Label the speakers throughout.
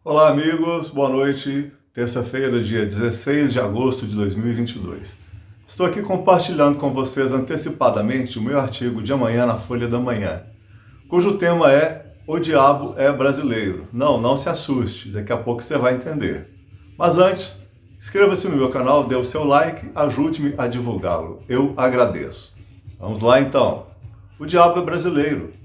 Speaker 1: Olá, amigos, boa noite. Terça-feira, dia 16 de agosto de 2022. Estou aqui compartilhando com vocês antecipadamente o meu artigo de amanhã na Folha da Manhã, cujo tema é O Diabo é Brasileiro. Não se assuste, daqui a pouco você vai entender. Mas antes, inscreva-se no meu canal, dê o seu like, ajude-me a divulgá-lo. Eu agradeço. Vamos lá então. O diabo é brasileiro.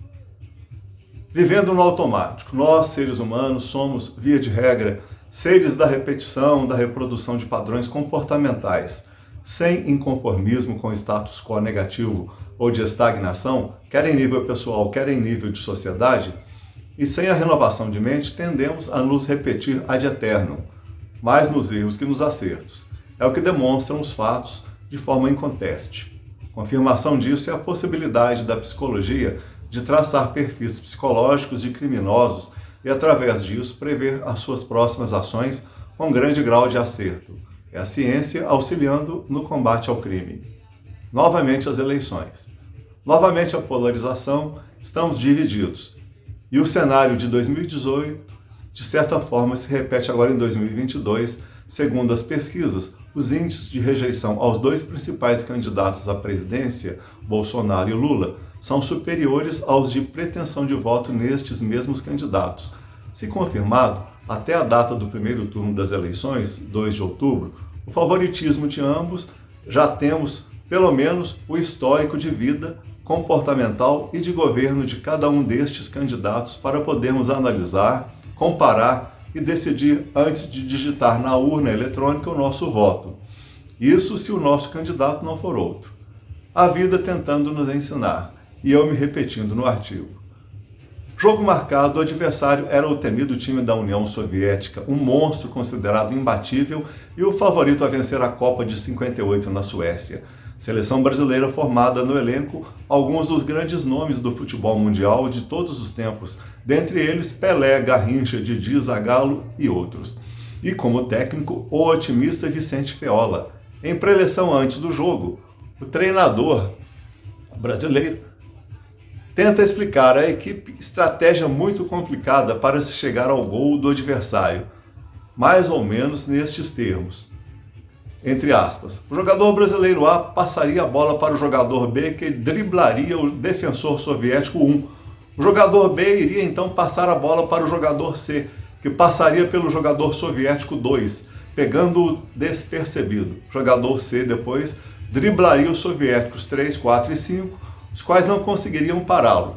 Speaker 1: Vivendo no automático, nós, seres humanos, somos, via de regra, seres da repetição, da reprodução de padrões comportamentais, sem inconformismo com status quo negativo ou de estagnação, quer em nível pessoal, quer em nível de sociedade, e sem a renovação de mente, tendemos a nos repetir ad eternum, mais nos erros que nos acertos. É o que demonstram os fatos de forma inconteste. Confirmação disso é a possibilidade da psicologia de traçar perfis psicológicos de criminosos e, através disso, prever as suas próximas ações com grande grau de acerto. É a ciência auxiliando no combate ao crime. Novamente as eleições. Novamente a polarização, estamos divididos. E o cenário de 2018, de certa forma, se repete agora em 2022, segundo as pesquisas. Os índices de rejeição aos dois principais candidatos à presidência, Bolsonaro e Lula, são superiores aos de pretensão de voto nestes mesmos candidatos. Se confirmado, até a data do primeiro turno das eleições, 2 de outubro, o favoritismo de ambos, já temos, pelo menos, o histórico de vida, comportamental e de governo de cada um destes candidatos para podermos analisar, comparar e decidir antes de digitar na urna eletrônica o nosso voto. Isso se o nosso candidato não for outro. A vida tentando nos ensinar. E eu me repetindo no artigo. Jogo marcado, o adversário era o temido time da União Soviética, um monstro considerado imbatível e o favorito a vencer a Copa de 58 na Suécia. Seleção brasileira formada no elenco alguns dos grandes nomes do futebol mundial de todos os tempos, dentre eles Pelé, Garrincha, Didi, Zagallo e outros. E como técnico, o otimista Vicente Feola. Em preleção antes do jogo, o treinador brasileiro tenta explicar à equipe estratégia muito complicada para se chegar ao gol do adversário, mais ou menos nestes termos. Entre aspas, o jogador brasileiro A passaria a bola para o jogador B, que driblaria o defensor soviético 1. O jogador B iria então passar a bola para o jogador C, que passaria pelo jogador soviético 2, pegando-o despercebido. O jogador C depois driblaria os soviéticos 3, 4 e 5, os quais não conseguiriam pará-lo.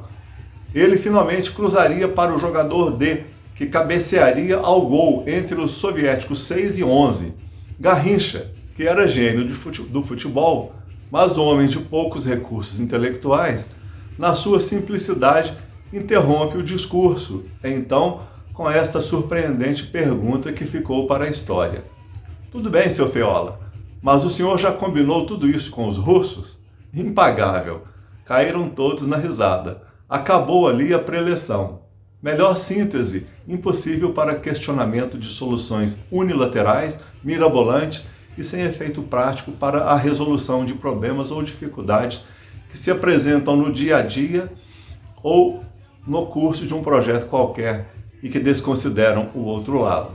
Speaker 1: Ele finalmente cruzaria para o jogador D, que cabecearia ao gol entre os soviéticos 6 e 11. Garrincha, que era gênio do futebol, mas homem de poucos recursos intelectuais, na sua simplicidade, interrompe o discurso, então, com esta surpreendente pergunta que ficou para a história. Tudo bem, seu Feola, mas o senhor já combinou tudo isso com os russos? Impagável. Caíram todos na risada. Acabou ali a preleção. Melhor síntese, impossível para questionamento de soluções unilaterais, mirabolantes e sem efeito prático para a resolução de problemas ou dificuldades que se apresentam no dia a dia ou no curso de um projeto qualquer e que desconsideram o outro lado.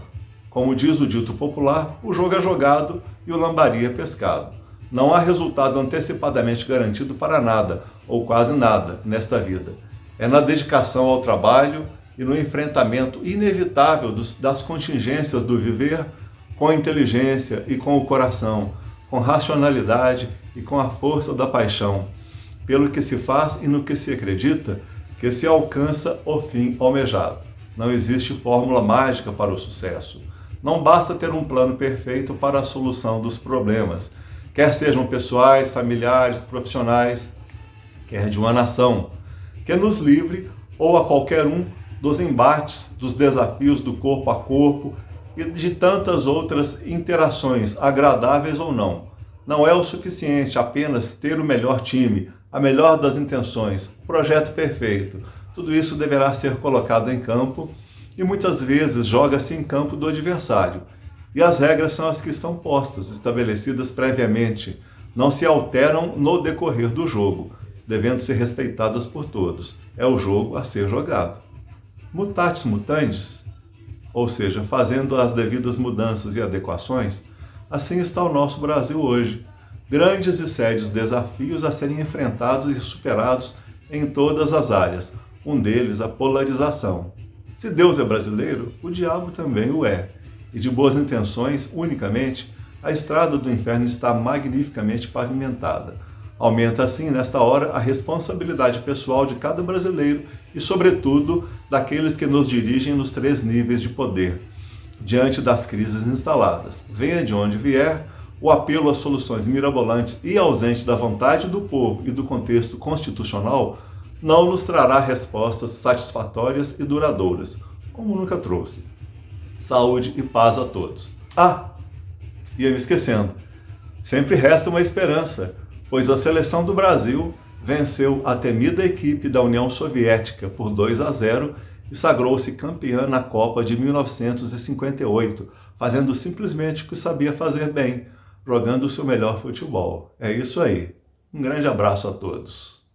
Speaker 1: Como diz o dito popular, o jogo é jogado e o lambari é pescado. Não há resultado antecipadamente garantido para nada, ou quase nada, nesta vida. É na dedicação ao trabalho e no enfrentamento inevitável das contingências do viver com inteligência e com o coração, com racionalidade e com a força da paixão, pelo que se faz e no que se acredita, que se alcança o fim almejado. Não existe fórmula mágica para o sucesso. Não basta ter um plano perfeito para a solução dos problemas, quer sejam pessoais, familiares, profissionais, quer de uma nação, que nos livre, ou a qualquer um, dos embates, dos desafios do corpo a corpo e de tantas outras interações, agradáveis ou não. Não é o suficiente apenas ter o melhor time, a melhor das intenções, projeto perfeito. Tudo isso deverá ser colocado em campo e muitas vezes joga-se em campo do adversário. E as regras são as que estão postas, estabelecidas previamente, não se alteram no decorrer do jogo, devendo ser respeitadas por todos. É o jogo a ser jogado. Mutatis mutandis, ou seja, fazendo as devidas mudanças e adequações, assim está o nosso Brasil hoje. Grandes e sérios desafios a serem enfrentados e superados em todas as áreas, um deles a polarização. Se Deus é brasileiro, o diabo também o é, e de boas intenções, unicamente, a estrada do inferno está magnificamente pavimentada. Aumenta assim, nesta hora, a responsabilidade pessoal de cada brasileiro e, sobretudo, daqueles que nos dirigem nos 3 níveis de poder. Diante das crises instaladas, venha de onde vier, o apelo a soluções mirabolantes e ausente da vontade do povo e do contexto constitucional não nos trará respostas satisfatórias e duradouras, como nunca trouxe. Saúde e paz a todos. Ia me esquecendo. Sempre resta uma esperança, pois a seleção do Brasil venceu a temida equipe da União Soviética por 2-0 e sagrou-se campeã na Copa de 1958, fazendo simplesmente o que sabia fazer bem, jogando o seu melhor futebol. É isso aí. Um grande abraço a todos.